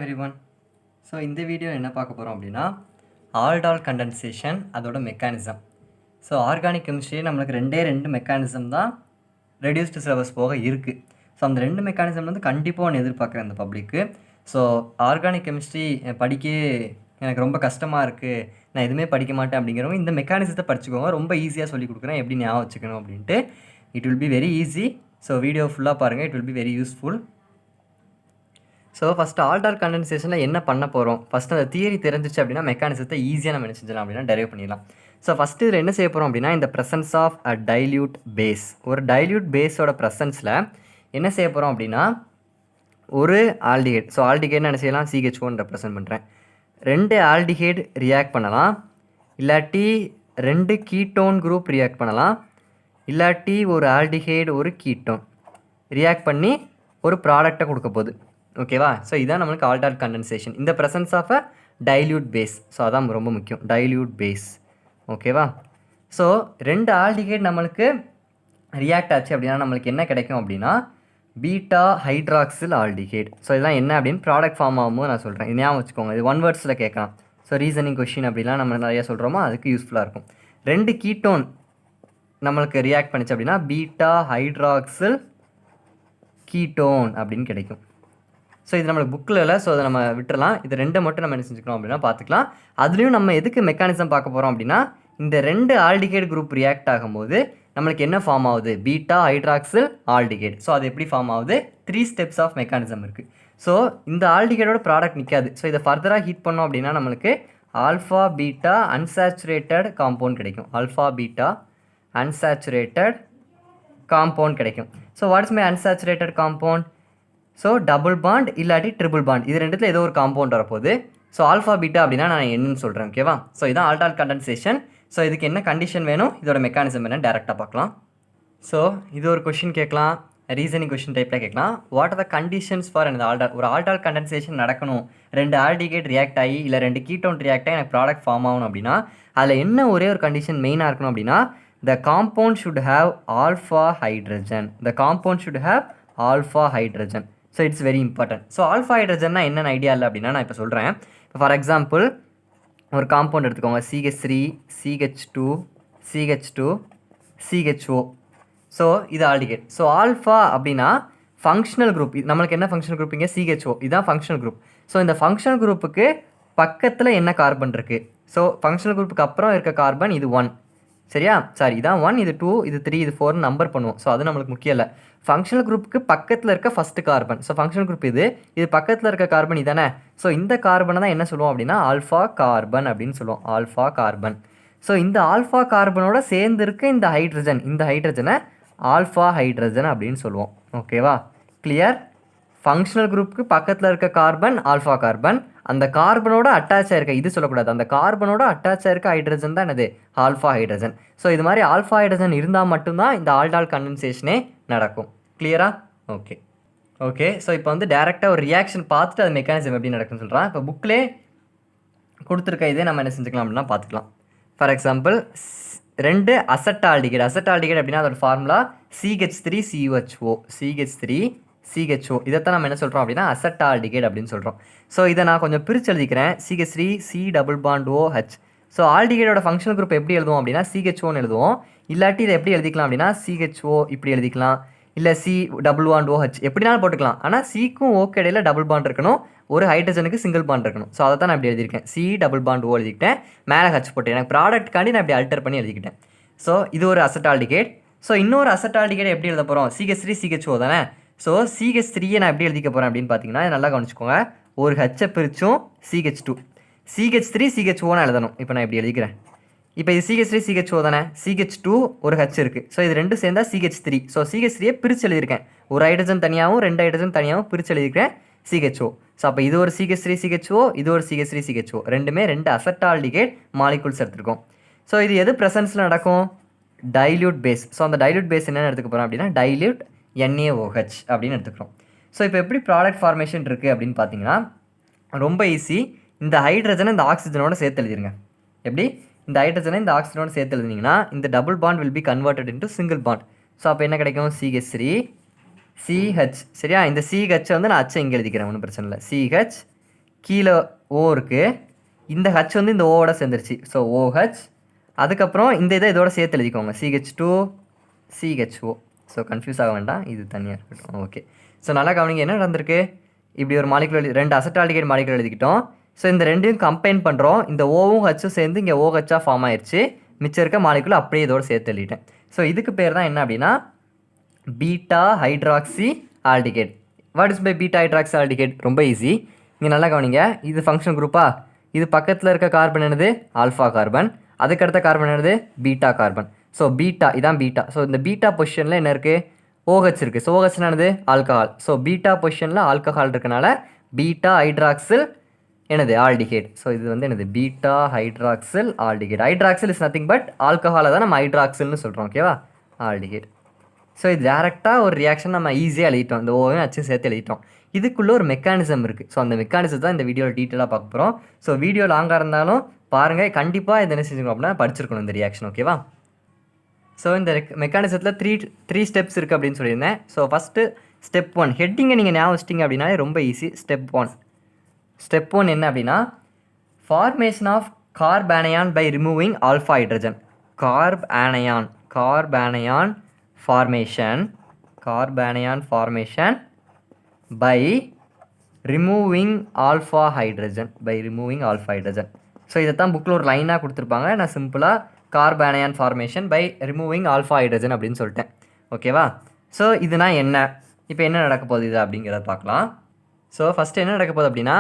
everyone. So இந்த video என்ன பார்க்க போகிறோம் அப்படின்னா ஆல்டால் கண்டென்சேஷன் அதோட மெக்கானிசம். ஸோ ஆர்கானிக் கெமிஸ்ட்ரி நம்மளுக்கு ரெண்டு மெக்கானிசம் தான் ரெடியூஸ்டு சிலபஸ் போக இருக்குது. ஸோ அந்த ரெண்டு மெக்கானிசம் வந்து கண்டிப்பாக ஒன்று எதிர்பார்க்குறேன் இந்த பப்ளிக்கு. ஸோ ஆர்கானிக் கெமிஸ்ட்ரி படிக்க எனக்கு ரொம்ப கஷ்டமாக இருக்குது, நான் எதுவுமே படிக்க மாட்டேன் அப்படிங்கிறவங்க இந்த மெக்கானிசத்தை படிச்சுக்கோங்க. ரொம்ப ஈஸியாக சொல்லி கொடுக்குறேன் எப்படி ஞாபகம் வச்சுக்கணும் அப்படின்ட்டு. It will be very easy. So video ஃபுல்லாக பாருங்கள், it will be very useful. So first aldol கண்டென்சேஷனில் என்ன பண்ண போகிறோம், ஃபஸ்ட்டு அந்த தியரி தெரிஞ்சிச்சு அப்படின்னா மெக்கானிசத்தை ஈஸியாக நம்ம என்ன செஞ்சலாம் அப்படின்னா டெரைவ் பண்ணிடலாம். ஸோ ஃபஸ்ட்டு இதில் என்ன செய்ய போகிறோம் அப்படின்னா இந்த presence of a dilute base, ஒரு டைல்யூட் பேஸோட ப்ரெசன்ஸில் என்ன செய்ய போகிறோம் அப்படின்னா ஒரு ஆல்டிஹைட். ஸோ ஆல்டிஹைட்னு என்ன செய்யலாம், CH1 ரெப்ரசன்ட் பண்ணுறேன். ரெண்டு ஆல்டிஹைட் ரியாக்ட் பண்ணலாம், இல்லாட்டி ரெண்டு கீட்டோன் குரூப் ரியாக்ட் பண்ணலாம், இல்லாட்டி ஒரு ஆல்டிஹைடு ஒரு கீட்டோன் ரியாக்ட் பண்ணி ஒரு ப்ராடக்டை கொடுக்க போகுது. ஓகேவா? ஸோ இதான் நம்மளுக்கு ஆல்டால் கண்டென்சேஷன் இந்த presence of a dilute base. So அதான் ரொம்ப முக்கியம், டைல்யூட் பேஸ். ஓகேவா? ஸோ ரெண்டு ஆல்டிஹைட் நம்மளுக்கு ரியாக்ட் ஆச்சு அப்படின்னா நம்மளுக்கு என்ன கிடைக்கும் அப்படின்னா பீட்டா ஹைட்ராக்சில் ஆல்டிஹைட். ஸோ இதெல்லாம் என்ன அப்படின்னு ப்ராடக்ட் ஃபார்ம் ஆகும்போது நான் சொல்கிறேன், இது ஞாபகம் வச்சுக்கோங்க. இது ஒன் வேர்ட்ஸில் கேட்கலாம். ஸோ ரீசனிங் கொஷின் அப்படிலாம் நம்ம நிறையா சொல்கிறோமோ அதுக்கு யூஸ்ஃபுல்லாக இருக்கும். ரெண்டு கீட்டோன் நம்மளுக்கு ரியாக்ட் பண்ணிச்சு அப்படின்னா பீட்டா ஹைட்ராக்சில் கீட்டோன் அப்படின்னு கிடைக்கும். ஸோ இது நம்மளுக்கு புக்கில் இல்லை, ஸோ அதை நம்ம விட்டுறலாம். இது ரெண்டை மட்டும் நம்ம என்ன செஞ்சுக்கணும் அப்படின்னா பார்த்துக்கலாம். அதுலேயும் நம்ம எதுக்கு மெக்கானிசம் பார்க்க போகிறோம் அப்படின்னா இந்த ரெண்டு ஆல்டிஹைட் குரூப் ரியாக்ட் ஆகும்போது நம்மளுக்கு என்ன ஃபார்ம் ஆகுது, பீட்டா ஹைட்ராக்சில் ஆல்டிஹைட். ஸோ அது எப்படி ஃபார்ம் ஆகுது, 3 ஸ்டெப்ஸ் ஆஃப் மெக்கானிசம் இருக்குது. ஸோ இந்த ஆல்டிஹைடோட ப்ராடக்ட் நிற்காது. ஸோ இதை ஃபர்தராக ஹீட் பண்ணோம் அப்படின்னா நம்மளுக்கு ஆல்ஃபா பீட்டா அன்சாச்சுரேட்டட் காம்பவுண்ட் கிடைக்கும். ஆல்ஃபா பீட்டா அன்சாச்சுரேட்டட் காம்பவுண்ட் கிடைக்கும். So what's my unsaturated compound? So double bond இல்லாட்டி ட்ரிபிள் பாண்ட், இது ரெண்டுத்தில் ஏதோ ஒரு காம்பவுண்ட் வரப்போகுது. ஸோ ஆல்ஃபா பீட்டா அப்படின்னா நான் என்னன்னு சொல்கிறேன். ஓகேவா? ஸோ இதான் ஆல்டால் கண்டென்சேஷன். ஸோ இதுக்கு என்ன கண்டிஷன் வேணும், இதோட மெக்கானிசம் என்னன்னு டேரெக்டாக பார்க்கலாம். ஸோ இது ஒரு கொஷின் கேட்கலாம், ரீசனிங் கொஷின் டைப்பில் கேட்கலாம். What are the conditions for அந்த ஆல்டால், ஒரு ஆல்டால் கண்டென்சேஷன் நடக்கணும், ரெண்டு ஆல்டிஹைட் ரியாக்ட் ஆகி இல்லை ரெண்டு கீட்டோன் ரியாக்ட் ஆகி எனக்கு ப்ராடக்ட் ஃபார்ம் ஆகணும் அப்படின்னா அதில் என்ன ஒரே ஒரு கண்டிஷன் மெயினாக இருக்கணும் அப்படின்னா the compound should have alpha hydrogen. The compound should have alpha hydrogen. So it's very important. So alpha hydrogen na enna idea illa appadina na ipo solren. For example ஒரு காம்பவுண்ட் எடுத்துக்கோங்க, CH3 CH2 CH2 CHO. So இது aldehyde. So alpha அப்படின்னா functional group. நம்மளுக்கு என்ன functional group இங்கே, CHO. இதுதான் functional group. So இந்த functional குரூப்புக்கு பக்கத்தில் என்ன கார்பன் இருக்குது, ஸோ ஃபங்க்ஷனல் குரூப்புக்கு அப்புறம் இருக்க கார்பன் இது 1. சரியா? சாரி, இதான் 1, இது 2, இது 3, இது 4 நம்பர் பண்ணுவோம். ஸோ அது நம்மளுக்கு முக்கியம் இல்லை. ஃபங்க்ஷனல் குரூப்புக்கு பக்கத்தில் இருக்க first carbon. So functional group இது பக்கத்தில் இருக்க கார்பன் இதானே. ஸோ இந்த கார்பனை தான் என்ன சொல்லுவோம் அப்படின்னா ஆல்ஃபா கார்பன் அப்படின்னு சொல்லுவோம், ஆல்ஃபா கார்பன். ஸோ இந்த ஆல்ஃபா கார்பனோட சேர்ந்து இருக்க இந்த ஹைட்ரஜன், இந்த ஹைட்ரஜனை ஆல்ஃபா ஹைட்ரஜன் அப்படின்னு சொல்லுவோம். ஓகேவா? கிளியர்? ஃபங்க்ஷனல் குரூப்புக்கு பக்கத்தில் இருக்க கார்பன் ஆல்ஃபா கார்பன், அந்த கார்பனோட அட்டாச் ஆயிருக்க, இது சொல்லக்கூடாது, அந்த கார்பனோட அட்டாச் ஆயிருக்க ஹைட்ரஜன் தான் என்னது, ஆல்ஃபா ஹைட்ரஜன். ஸோ இது மாதிரி ஆல்ஃபா ஹைட்ரஜன் இருந்தால் மட்டும்தான் இந்த ஆல்டால் கண்டென்சேஷனே நடக்கும். கிளியரா? Okay okay. ஸோ இப்போ வந்து டேரெக்டாக ஒரு ரியாக்ஷன் பார்த்துட்டு அது மெக்கானிசம் எப்படி நடக்குன்னு சொல்கிறான். இப்போ புக்கிலே கொடுத்துருக்க இதே நம்ம என்ன செஞ்சுக்கலாம் அப்படின்னா பார்த்துக்கலாம். ஃபார் எக்ஸாம்பிள் ரெண்டு அசட்டால்டிகேட். அசட்டால்டிகேட் அப்படின்னா அதோட formula CH3 CHO, CH3 CHO. இதைத்தான் நம்ம என்ன சொல்கிறோம் அப்படின்னா அசட்டால்டிகேட் அப்படின்னு சொல்கிறோம். ஸோ இதை நான் கொஞ்சம் பிரித்து எழுதிக்கிறேன், CH3 C double bond OH. So ஆல்டிகேடோட ஃபங்க்ஷனல் குரூப் எப்படி எழுதுவோம் அப்படின்னா CHOன்னு எழுதுவோம். இல்லாட்டி இதை எப்படி எழுதிக்கலாம் அப்படின்னா CHO இப்படி எழுதிக்கலாம், இல்லை C டபுள் பாண்ட் OH எப்படினாலும் போட்டுக்கலாம். ஆனால் சிக்கும் ஓக்கு இடையில டபுள் பாண்ட் இருக்கணும், ஒரு ஹைட்ரஜனுக்கு சிங்கிள் பாண்ட் இருக்கணும். ஸோ அதை தான் நான் இப்படி எழுதியிருக்கேன், C டபுள் பாண்ட் O எழுதிக்கிட்டேன், மேலே H போட்டேன். எனக்கு ப்ராடக்ட்காண்டி நான் இப்படி அல்டர் பண்ணி எழுதிக்கிட்டேன். ஸோ இது ஒரு அசட்டால்டிகேட். ஸோ இன்னொரு அசட்டால்டிகேட் எப்படி எழுத போகிறோம், CH3 CHO தானே. ஸோ CH3 நான் எப்படி எழுதிக்க போகிறேன் அப்படின்னு பார்த்தீங்கன்னா நல்லா கவனிச்சுக்கோங்க, ஒரு ஹச்சை பிரிச்சும் CH2 CH3 CHOன்னு எழுதணும். இப்போ நான் இப்படி எழுதிக்கிறேன். இப்போ இது CH3 CHO தானே, CH2 ஒரு ஹச் இருக்குது. ஸோ இது ரெண்டும் சேர்ந்தா CH3. ஸோ CH3யை பிரித்து எழுதியிருக்கேன், ஒரு ஹைட்ரஜன் தனியாகவும் ரெண்டு ஹைட்ரஜன் தனியாகவும் பிரித்து எழுதியிருக்கேன் CHO. ஸோ அப்போ இது ஒரு CH3 CHO, இது ஒரு CH3 CHO, ரெண்டுமே ரெண்டு அசட்டால்டிகேட் மாலிகுல்ஸ் எடுத்துருக்கோம். ஸோ இது எது ப்ரெசன்ஸில் நடக்கும், டைல்யூட் பேஸ். ஸோ அந்த டைல்யூட் பேஸ் என்னென்னு எடுத்துக்க போகிறோம் அப்படின்னா டைல்யூட் NaOH அப்படின்னு எடுத்துக்கிறோம். ஸோ இப்போ எப்படி ப்ராடக்ட் ஃபார்மேஷன் இருக்குது அப்படின்னு பார்த்தீங்கன்னா ரொம்ப ஈஸி. இந்த ஹைட்ரஜனை இந்த ஆக்சிஜனோட சேர்த்து எழுதிருங்க. எப்படி, இந்த ஹைட்ரஜனை இந்த ஆக்சிஜனோட சேர்த்து எழுதினீங்கன்னா இந்த double bond will be converted into single bond. So அப்போ என்ன கிடைக்கும், CH3 CH. சரியா? இந்த CH வந்து நான் அச்சை இங்கே எழுதிக்கிறேன், ஒன்றும் பிரச்சனை இல்லை. CH கீழே ஓ இருக்குது, இந்த ஹச் வந்து இந்த ஓவோட சேர்ந்துருச்சு. ஸோ OH, அதுக்கப்புறம் இந்த இதை இதோட சேர்த்து எழுதிக்கோங்க CH2 CHO. ஸோ கன்ஃபியூஸ் ஆக வேண்டாம், இது தனியாக இருக்கட்டும். ஓகே, ஸோ நல்லா கவனிங்க என்ன நடந்திருக்கு. இப்படி ஒரு மாலிகுலர் 2 அசட்டால்டிகைட் மாலிகுலர் எழுதிக்கிட்டோம். ஸோ இந்த ரெண்டையும் கம்பைன் பண்ணுறோம். இந்த ஓவும் ஹச்சும் சேர்ந்து இங்கே OHஆ ஃபார்ம் ஆயிடுச்சு. மிச்சம் இருக்க மாலிகுலர் அப்படியே இதோட சேர்த்து எழுதிட்டேன். ஸோ இதுக்கு பேர் தான் என்ன அப்படின்னா beta hydroxy aldehyde. What is by beta hydroxy aldehyde? ரொம்ப ஈஸி. இங்கே நல்லா கவனிங்க, இது ஃபங்க்ஷன் குரூப்பா, இது பக்கத்தில் இருக்க கார்பன் என்னது ஆல்ஃபா கார்பன், அதுக்கடுத்த கார்பன் என்னது பீட்டா கார்பன். ஸோ பீட்டா இதான் பீட்டா. ஸோ இந்த பீட்டா பொசிஷனில் என்ன இருக்குது OH இருக்குது. ஸோ OH என்னது ஆல்கஹால். ஸோ பீட்டா பொசிஷனில் ஆல்கஹால் இருக்கனால பீட்டா ஹைட்ராக்சில் என்னது ஆல்டிகேட். ஸோ இது வந்து என்னது beta hydroxyl aldehyde. Hydroxyl is nothing but ஆல்கஹாலை தான் நம்ம ஹைட்ராக்சில்னு சொல்கிறோம். ஓகேவா, ஆல்டிகேட். ஸோ இது டேரெக்டாக ஒரு ரியாக்ஷன் நம்ம ஈஸியாக எழுதிட்டோம், இந்த ஓவையும் அச்சும் சேர்த்து எழுதிட்டோம். இதுக்குள்ளே ஒரு மெக்கானிசம் இருக்குது. ஸோ அந்த மெக்கானிசம் தான் இந்த வீடியோவில் டீட்டெயிலாக பார்க்க போகிறோம். ஸோ வீடியோ லாங்காக இருந்தாலும் பாருங்கள், கண்டிப்பாக இது என்ன செஞ்சுக்கணும் அப்படின்னா படிச்சிருக்கணும் இந்த ரியாக்ஷன். ஓகேவா, ஸோ இந்த மெக்கானிசத்தில் த்ரீ ஸ்டெப்ஸ் இருக்குது அப்படின்னு சொல்லியிருந்தேன். ஸோ ஃபஸ்ட்டு ஸ்டெப் 1 ஹெட்டிங்கை நீங்கள் ஞாபகம் வச்சிட்டிங்க அப்படின்னாலே ரொம்ப ஈஸி. ஸ்டெப் ஒன் என்ன அப்படின்னா formation of carbanion by removing alpha hydrogen. கார்பானயான் formation by removing alpha hydrogen. So இதை தான் புக்கில் ஒரு லைனாக கொடுத்துருப்பாங்க. நான் சிம்பிளாக carbanion formation by removing alpha hydrogen அப்படின்னு சொல்லிட்டேன். ஓகேவா, ஸோ இதுனா என்ன, இப்போ என்ன நடக்க போகுது இது அப்படிங்கிறத பார்க்கலாம். ஸோ ஃபஸ்ட்டு என்ன நடக்க போகுது அப்படின்னா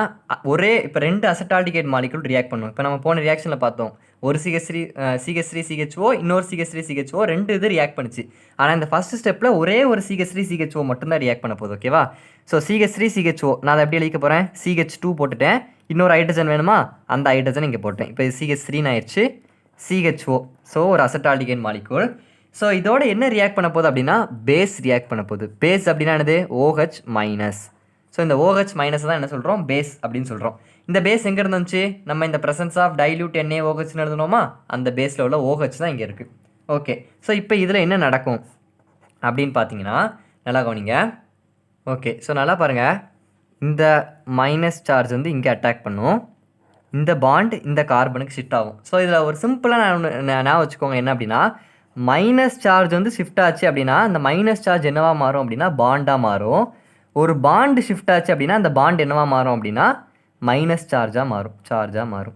இப்போ 2 அசட்டால்டிகேட் மாலிகுல் ரியாக்ட் பண்ணும். இப்போ நம்ம போன ரியாக்ஷனில் பார்த்தோம், ஒரு CH3 CHO, இன்னொரு CH3 CHO, 2 இது ரியாக்ட் பண்ணுச்சு. ஆனால் இந்த ஃபஸ்ட் ஸ்டெப்பில் ஒரே ஒரு CH3 CHO மட்டும்தான் ரியாக்ட் பண்ண போகுது. ஓகேவா, ஸோ CH3 CHO நான் அதை எப்படி எழுதிக்க போகிறேன், CH2 போட்டுட்டேன், இன்னொரு ஹைட்ரஜன் வேணுமா, அந்த ஹைட்ரஜன் இங்கே போட்டேன். இப்போ இது CH3 ஆயிடுச்சு, CHO. ஸோ ஒரு அசட்டால்டிகேட் மாலிகுல். ஸோ இதோட என்ன ரியாக்ட் பண்ண போகுது அப்படின்னா பேஸ் ரியாக்ட் பண்ண போகுது. பேஸ் அப்படின்னா என்னது OH மைனஸ். ஸோ இந்த OH மைனஸ் தான் என்ன சொல்கிறோம் பேஸ் அப்படின்னு சொல்கிறோம். இந்த பேஸ் எங்கே இருந்துச்சு, நம்ம இந்த ப்ரெசன்ஸ் ஆஃப் டைல்யூட் NaOHன்னு எழுதணுமா, அந்த பேஸில் உள்ள OH தான் இங்கே இருக்குது. ஓகே, ஸோ இப்போ இதில் என்ன நடக்கும் அப்படின்னு பார்த்தீங்கன்னா நல்லா கவனிங்க. ஓகே, ஸோ நல்லா பாருங்கள், இந்த மைனஸ் சார்ஜ் வந்து இங்கே அட்டாக் பண்ணும், இந்த பாண்ட் இந்த கார்பனுக்கு ஷிஃப்ட் ஆகும். ஸோ இதில் ஒரு சிம்பிளாக நான் வச்சுக்கோங்க என்ன அப்படின்னா மைனஸ் சார்ஜ் வந்து ஷிஃப்ட் ஆச்சு அப்படின்னா அந்த மைனஸ் சார்ஜ் என்னவாக மாறும் அப்படின்னா பாண்டாக மாறும். ஒரு பாண்டு ஷிஃப்ட் ஆச்சு அப்படின்னா அந்த பாண்ட் என்னவாக மாறும் அப்படின்னா மைனஸ் சார்ஜாக மாறும்.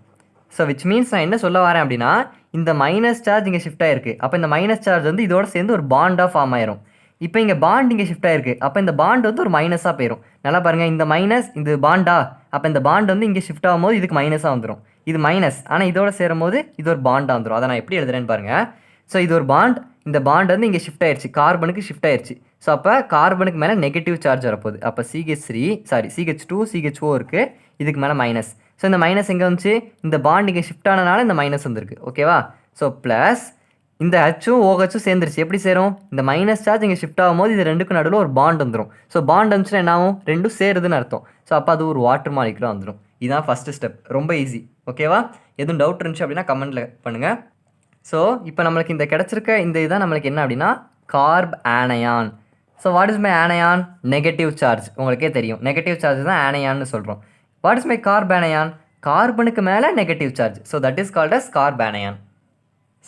ஸோ விச் மீன்ஸ் நான் என்ன சொல்ல வரேன் அப்படின்னா இந்த மைனஸ் சார்ஜ் இங்கே ஷிஃப்ட் ஆகிருக்கு. அப்போ இந்த மைனஸ் சார்ஜ் வந்து இதோட சேர்ந்து ஒரு பாண்டாக ஃபார்ம் ஆயிரும். இப்போ இங்கே பாண்ட் இங்கே ஷிஃப்ட் ஆகிருக்கு, அப்போ இந்த பாண்ட் வந்து ஒரு மைனஸாக போயிடும். நல்லா பாருங்கள், இந்த மைனஸ் இது பாண்டா, அப்போ இந்த பாண்ட் வந்து இங்கே ஷிஃப்ட் ஆகும்போது இதுக்கு மைனஸாக வந்துடும். இது மைனஸ், ஆனால் இதோட சேரும் போது இது ஒரு பாண்டாக வந்துடும். அதை நான் எப்படி எழுதுறேன்னு பாருங்கள். ஸோ இது ஒரு பாண்ட், இந்த பாண்ட் வந்து இங்கே ஷிஃப்ட் ஆயிடுச்சு, கார்பனுக்கு ஷிஃப்ட் ஆயிடுச்சு. ஸோ அப்போ கார்பனுக்கு மேலே நெகட்டிவ் சார்ஜ் வரப்போகுது. அப்போ CH2 CHO இருக்குது, இதுக்கு மேலே மைனஸ். ஸோ இந்த மைனஸ் எங்கே வந்துச்சு, இந்த பாண்ட் இங்கே ஷிஃப்ட் ஆனனால இந்த மைனஸ் வந்துருக்கு. ஓகேவா, ஸோ ப்ளஸ் இந்த ஹச்சும் OHும் சேர்ந்துருச்சு. எப்படி சேரும், இந்த மைனஸ் சார்ஜ் இங்கே ஷிஃப்ட் ஆகும்போது இது ரெண்டுக்கும் நடுவில் ஒரு பாண்ட் வந்துடும். ஸோ பாண்ட் வந்துச்சுன்னா என்ன ஆகும், ரெண்டும் சேருதுன்னு அர்த்தம். ஸோ அப்போ அது ஒரு வாட்டர் மாலிகுலாக வந்துடும். இதுதான் ஃபஸ்ட்டு ஸ்டெப், ரொம்ப ஈஸி. ஓகேவா, எதுவும் டவுட் இருந்துச்சு அப்படின்னா கமெண்ட்டில் பண்ணுங்கள். ஸோ இப்போ நம்மளுக்கு இந்த கிடச்சிருக்க இந்த இதுதான் நம்மளுக்கு என்ன அப்படின்னா carbanion. So what is my anion, negative charge. உங்களுக்கே தெரியும் நெகட்டிவ் சார்ஜ் தான் ஆனயான்னு சொல்கிறோம். What is my carbanion, கார்பனுக்கு மேலே negative charge. So that is called as carbanion.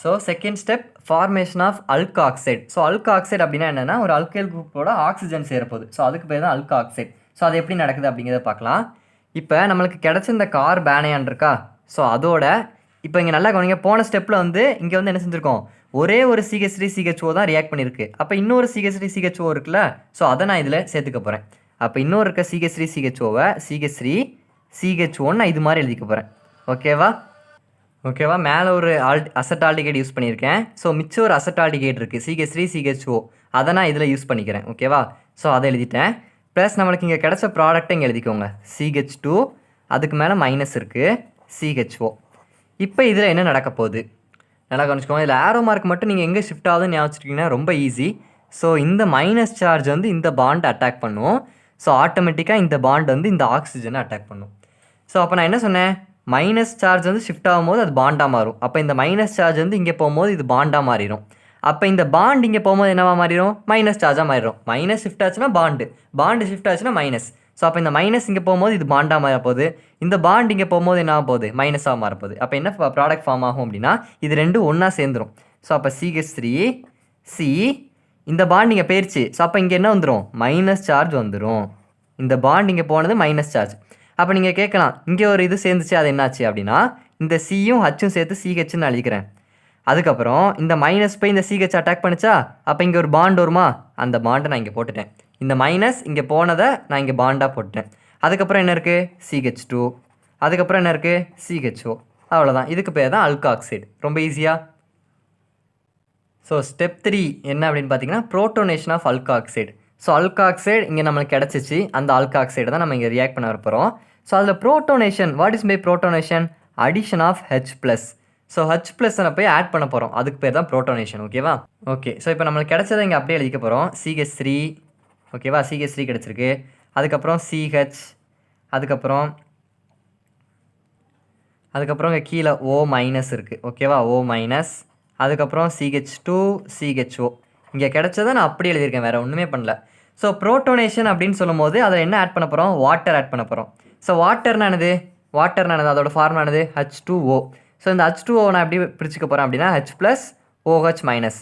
So second step formation of alkoxide. So alkoxide அப்படின்னா என்னென்னா ஒரு அல்கைல் குரூப்போட ஆக்சிஜன் சேரப்போகுது. ஸோ அதுக்கு பேர் தான் அல்க் ஆக்சைடு. ஸோ அது எப்படி நடக்குது அப்படிங்கிறத பார்க்கலாம். இப்போ நம்மளுக்கு கிடச்ச இந்த கார்ப் ஆனயான் இருக்கா, ஸோ அதோட இப்போ இங்கே நல்லா கவனிங்க, போன ஸ்டெப்பில் வந்து இங்கே வந்து என்ன செஞ்சுருக்கோம், ஒரே ஒரு CH3 CHO தான் ரியாக்ட் பண்ணியிருக்கு. அப்போ இன்னொரு CH3 CHO இருக்குல்ல, ஸோ அதை நான் இதில் சேர்த்துக்க போகிறேன். அப்போ இன்னொரு இருக்க CH3 CHOவை CH3 CH1 நான் இது மாதிரி எழுதிக்க போகிறேன். ஓகேவா, மேலே ஒரு அசட்டால்டிகேட் யூஸ் பண்ணியிருக்கேன். ஸோ மிச்சம் ஒரு அசட்டால்டிகேட் இருக்குது CH3 CHO, அதை நான் இதில் யூஸ் பண்ணிக்கிறேன். ஓகேவா, ஸோ அதை எழுதிட்டேன். ப்ளஸ் நம்மளுக்கு இங்கே கிடச்ச ப்ராடக்ட்டை இங்கே எழுதிக்கோங்க, CH2, அதுக்கு மேலே மைனஸ் இருக்குது CHO. இப்போ இதில் என்ன நடக்க போகுது நல்லா கவனிச்சுக்கோங்க. இதில் ஆரோ மார்க் மட்டும் நீங்கள் எங்கே ஷிஃப்ட் ஆகுதுன்னு ஞாபகம் வச்சுக்கிட்டிங்கன்னா ரொம்ப ஈஸி. ஸோ இந்த மைனஸ் சார்ஜ் வந்து இந்த பாண்ட் அட்டாக் பண்ணும். ஸோ ஆட்டோமேட்டிக்காக இந்த பாண்ட் வந்து இந்த ஆக்சிஜனை அட்டாக் பண்ணும். ஸோ அப்போ நான் என்ன சொன்னேன், மைனஸ் சார்ஜ் வந்து ஷிஃப்ட் ஆகும்போது அது பாண்டாக மாறும். அப்போ இந்த மைனஸ் சார்ஜ் வந்து இங்கே போகும்போது இது பாண்டாக மாறிடும். அப்போ இந்த பாண்ட் இங்கே போகும்போது என்னவா மாறிடும், மைனஸ் சார்ஜாக மாறிடும். மைனஸ் ஷிஃப்ட் ஆச்சுன்னா பாண்டு ஷிஃப்ட் ஆச்சுன்னா மைனஸ். ஸோ அப்போ இந்த மைனஸ் இங்கே போகும்போது இது பாண்டாக மாறப்போகுது, இந்த பாண்ட் இங்கே போகும்போது என்ன ஆக போகுது, மைனஸாக மாறப்போகுது. அப்போ என்ன ப்ராடக்ட் ஃபார்ம் ஆகும் அப்படின்னா இது ரெண்டும் ஒன்றா சேர்ந்துடும். ஸோ அப்போ CH3 C இந்த பாண்ட் இங்கே போயிடுச்சு. ஸோ அப்போ இங்கே என்ன வந்துடும், மைனஸ் சார்ஜ் வந்துடும். இந்த பாண்ட் இங்கே போனது மைனஸ் சார்ஜ். அப்போ நீங்கள் கேட்கலாம் இங்கே ஒரு இது சேர்ந்துச்சு அது என்னாச்சு அப்படின்னா இந்த சியும் ஹச்சும் சேர்த்து CHன்னு அழிக்கிறேன். அதுக்கப்புறம் இந்த மைனஸ் போய் இந்த CH அட்டாக் பண்ணிச்சா, அப்போ இங்கே ஒரு பாண்ட் வருமா, அந்த பாண்டை நான் இங்கே போட்டுட்டேன். இந்த மைனஸ் இங்கே போனதை நான் இங்கே பாண்டாக போட்டுட்டேன். அதுக்கப்புறம் என்ன இருக்குது, CH2. அதுக்கப்புறம் என்ன இருக்குது, CHO. அவ்வளோதான். இதுக்கு பேர் தான் ஆல்காக்சைடு. ரொம்ப ஈஸியாக. ஸோ ஸ்டெப் 3 என்ன அப்படின்னு பார்த்தீங்கன்னா ப்ரோட்டோனேஷன் ஆஃப் ஆல்காக்சைடு. ஸோ ஆல்காக்சைடு இங்கே நம்மளுக்கு கிடச்சிச்சு. அந்த ஆல்காக்சைடு தான் நம்ம இங்கே ரியாக்ட் பண்ண வரப்போகிறோம். ஸோ அதில் protonation, what is by protonation, addition of H+. So H+னை போய் ஆட் பண்ண போகிறோம். அதுக்கு பேர் தான் ப்ரோட்டோனேஷன். ஓகேவா? ஓகே. ஸோ இப்போ நம்மளுக்கு கிடச்சதை இங்கே அப்படியே எழுதிக்க போகிறோம். CH3. ஓகேவா? CH3 கிடச்சிருக்கு. அதுக்கப்புறம் CH. அதுக்கப்புறம் இங்கே கீழே O- இருக்குது. ஓகேவா? O-. அதுக்கப்புறம் CH2 CHO. இங்கே கிடச்சதை நான் அப்படியே எழுதியிருக்கேன், வேறு ஒன்றுமே பண்ணல. ஸோ ப்ரோட்டோனேஷன் அப்படின்னு சொல்லும் போது அதில் என்ன ஆட் பண்ண போகிறோம், வாட்டர் ஆட் பண்ண போகிறோம். ஸோ வாட்டர்னானது அதோட ஃபார்மானது H2O. ஸோ இந்த H2O நான் எப்படி பிரிச்சுக்க போகிறேன் அப்படின்னா H+OH-.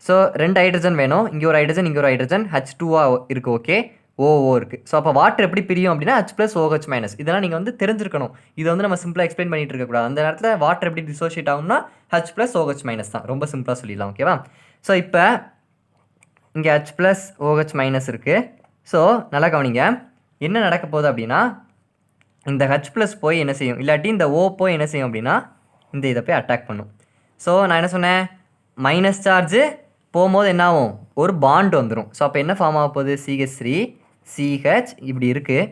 ஸோ 2 ஹைட்ரஜன் வேணும், இங்கே ஒரு ஹைட்ரஜன் இங்கே ஒரு ஹைட்ரஜன், H2O இருக்குது. ஓகே, OO இருக்குது. ஸோ அப்போ வாட்டர் எப்படி பிரியும் அப்படின்னா H+OH-. இதெல்லாம் நீங்கள் வந்து தெரிஞ்சிருக்கணும். இதை வந்து நம்ம சிம்பிளாக எக்ஸ்பிளைன் பண்ணிட்டு இருக்கக்கூடாது. அந்த நேரத்தில் வாட்டர் எப்படி டிசோஷியேட் ஆகும்னா H+OH- தான். ரொம்ப சிம்பிளாக சொல்லிடலாம். ஓகேவா? ஸோ இப்போ இங்கே H+OH- இருக்குது. ஸோ நல்லா கவனிங்க, என்ன நடக்க போகுது அப்படின்னா இந்த H+ போய் என்ன செய்யும், இல்லாட்டி இந்த O போய் என்ன செய்யும் அப்படின்னா இந்த இதை போய் அட்டாக் பண்ணும். ஸோ நான் என்ன சொன்னேன், மைனஸ் சார்ஜு போகும்போது என்ன ஆகும், ஒரு பாண்ட் வந்துடும். ஸோ அப்போ என்ன ஃபார்ம் ஆக போகுது, CH3 CH இப்படி இருக்குது.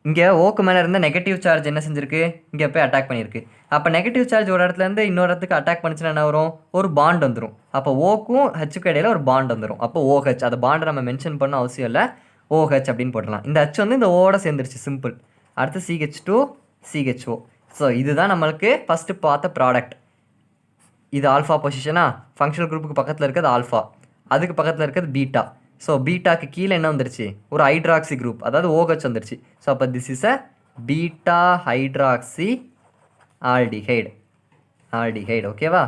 இங்கே ஓக்கு மேலே இருந்த நெகட்டிவ் சார்ஜ் என்ன செஞ்சுருக்கு, இங்கே போய் அட்டாக் பண்ணியிருக்கு. அப்போ நெகட்டிவ் சார்ஜ் ஒரு இடத்துலேருந்து இன்னொரு இடத்துக்கு அட்டாக் பண்ணிச்சுன்னா என்ன வரும், ஒரு பாண்ட் வந்துடும். அப்போ ஓக்கும் ஹச்சுக்கும் இடையில ஒரு பாண்ட் வந்துடும். அப்போ OH, அந்த பாண்டை நம்ம மென்ஷன் பண்ண அவசியம் இல்லை, OH அப்படின்னு போடலாம். இந்த H வந்து இந்த ஓட சேர்ந்துருச்சு, சிம்பிள். அடுத்து CH2 CHO. ஸோ இதுதான் நம்மளுக்கு ஃபஸ்ட்டு பார்த்த ப்ராடக்ட். இது ஆல்ஃபா பொசிஷனா, ஃபங்க்ஷனல் குரூப்புக்கு பக்கத்தில் இருக்கிறது ஆல்ஃபா, அதுக்கு பக்கத்தில் இருக்கிறது பீட்டா. ஸோ பீட்டாக்கு கீழே என்ன வந்துருச்சு, ஒரு ஹைட்ராக்சி குரூப், அதாவது OH வந்துருச்சு. ஸோ அப்போ this is a beta hydroxy aldehyde. ஓகேவா?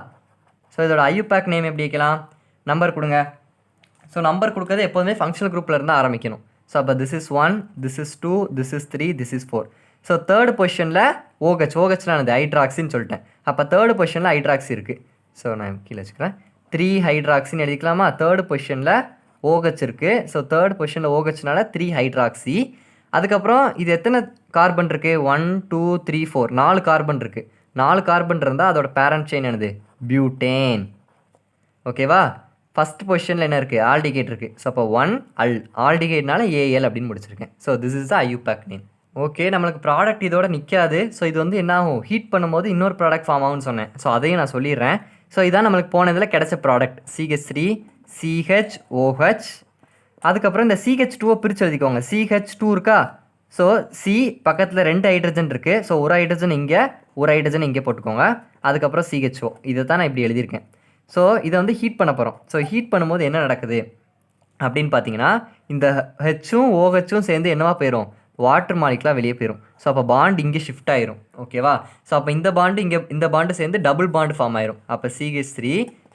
ஸோ இதோட ஐயூபேக் நேம் எப்படி வைக்கலாம், நம்பர் கொடுங்க. ஸோ நம்பர் கொடுக்கறது எப்போதுமே ஃபங்க்ஷனல் குரூப்பில் இருந்தால் ஆரம்பிக்கணும். ஸோ அப்போ this is 1, this is 2, this is 3, this is 4. So third பொசிஷனில் OH நான் ஹைட்ராக்சின்னு சொல்லிட்டேன். அப்போ தேர்ட் பொசிஷனில் ஹைட்ராக்சி இருக்குது. ஸோ நான் கீழே வச்சுக்கிறேன், 3 ஹைட்ராக்சின்னு எழுதிக்கலாமா. தேர்ட் பொசிஷனில் OH இருக்குது. ஸோ தேர்ட் பொசிஷனில் OHனால 3 ஹைட்ராக்சி. அதுக்கப்புறம் இது எத்தனை கார்பன் இருக்குது, 1 2 3 4, 4 கார்பன் இருக்குது. 4 கார்பன் இருந்தால் அதோட பேரண்ட் செயின் என்னது, பியூட்டேன். ஓகேவா? ஃபஸ்ட் பொசிஷனில் என்ன இருக்குது, ஆல்டிகேட் இருக்குது. ஸோ அப்போ 1 ஆல்டிகேட்னால AL அப்படின்னு முடிச்சிருக்கேன். So this is the IUPAC name. Okay, நம்மளுக்கு ப்ராடக்ட் இதோட நிற்காது. ஸோ இது வந்து என்ன ஆகும், ஹீட் பண்ணும்போது இன்னொரு ப்ராடக்ட் ஃபார்ம் ஆகும்னு சொன்னேன். ஸோ அதையும் நான் சொல்லிடுறேன். ஸோ இதான் நம்மளுக்கு போனதில் கிடைச்ச ப்ராடக்ட், CH3 CHOH. அதுக்கப்புறம் இந்த CH2 பிரித்து எழுதிக்கோங்க. CH2 இருக்கா, ஸோ C பக்கத்தில் 2 ஹைட்ரஜன் இருக்குது. ஸோ ஒரு ஹைட்ரஜன் இங்கே, ஒரு ஹைட்ரஜன் இங்கே போட்டுக்கோங்க. அதுக்கப்புறம் CHO. இதை தான் நான் இப்படி எழுதியிருக்கேன். ஸோ இதை வந்து ஹீட் பண்ண போகிறோம். ஸோ ஹீட் பண்ணும்போது என்ன நடக்குது அப்படின்னு பார்த்தீங்கன்னா இந்த ஹெச்சும் OHம் சேர்ந்து என்னவா போயிடும், வாட்டர் மாலிகுலாக வெளியே போயிடும். ஸோ அப்போ பாண்ட் இங்கே ஷிஃப்ட் ஆயிரும். ஓகேவா? ஸோ அப்போ இந்த பாண்டு இங்கே, இந்த பாண்டு சேர்ந்து டபுள் பாண்ட் ஃபார்ம் ஆயிரும். அப்போ CH3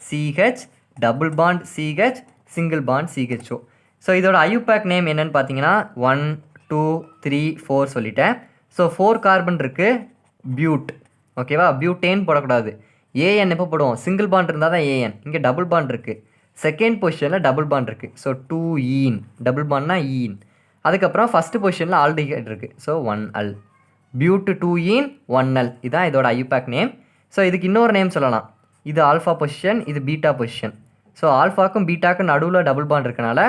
CH double bond CH single bond CHO. So இதோட ஐயூபேக் நேம் என்னன்னு பார்த்தீங்கன்னா 1 2 3 4 சொல்லிட்டேன். ஸோ 4 கார்பன் இருக்குது, பியூட். ஓகேவா? பியூட்டேன் போடக்கூடாது. AN எப்போ போடுவோம், சிங்கிள் பாண்ட் இருந்தால் தான் AN. இங்கே டபுள் பாண்ட் இருக்குது, செகண்ட் பொசிஷனில் டபுள் பாண்ட் இருக்குது. ஸோ 2 ஈன், டபுள் பாண்ட்னா ஈன். அதுக்கப்புறம் ஃபஸ்ட்டு பொசிஷனில் ஆல்டிஹைட் இருக்குது. So 1L, but 2 ene 1L. இதுதான் இதோட ஐயூபேக் நேம். ஸோ இதுக்கு இன்னொரு நேம் சொல்லலாம். இது ஆல்ஃபா பொசிஷன், இது பீட்டா பொசிஷன். ஸோ ஆல்ஃபாக்கும் பீட்டாக்கும் நடுவில் டபுள் பாண்ட் இருக்கனால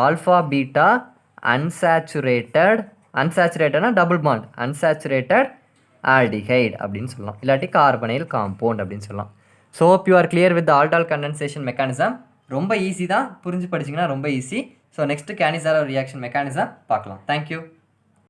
ஆல்ஃபா பீட்டா அன்சாச்சுரேட்டட்னா டபுள் பாண்ட், அன்சாச்சுரேட்டட் ஆல்டிஹைட் அப்படின்னு சொல்லலாம். இல்லாட்டி கார்பனைல் காம்பவுண்ட் அப்படின்னு சொல்லலாம். So hope you are clear with aldol condensation mechanism. ரொம்ப ஈஸி தான், புரிஞ்சு படிச்சிங்கன்னா ரொம்ப easy. So next Cannizzaro reaction mechanism பார்க்கலாம். தேங்க்யூ.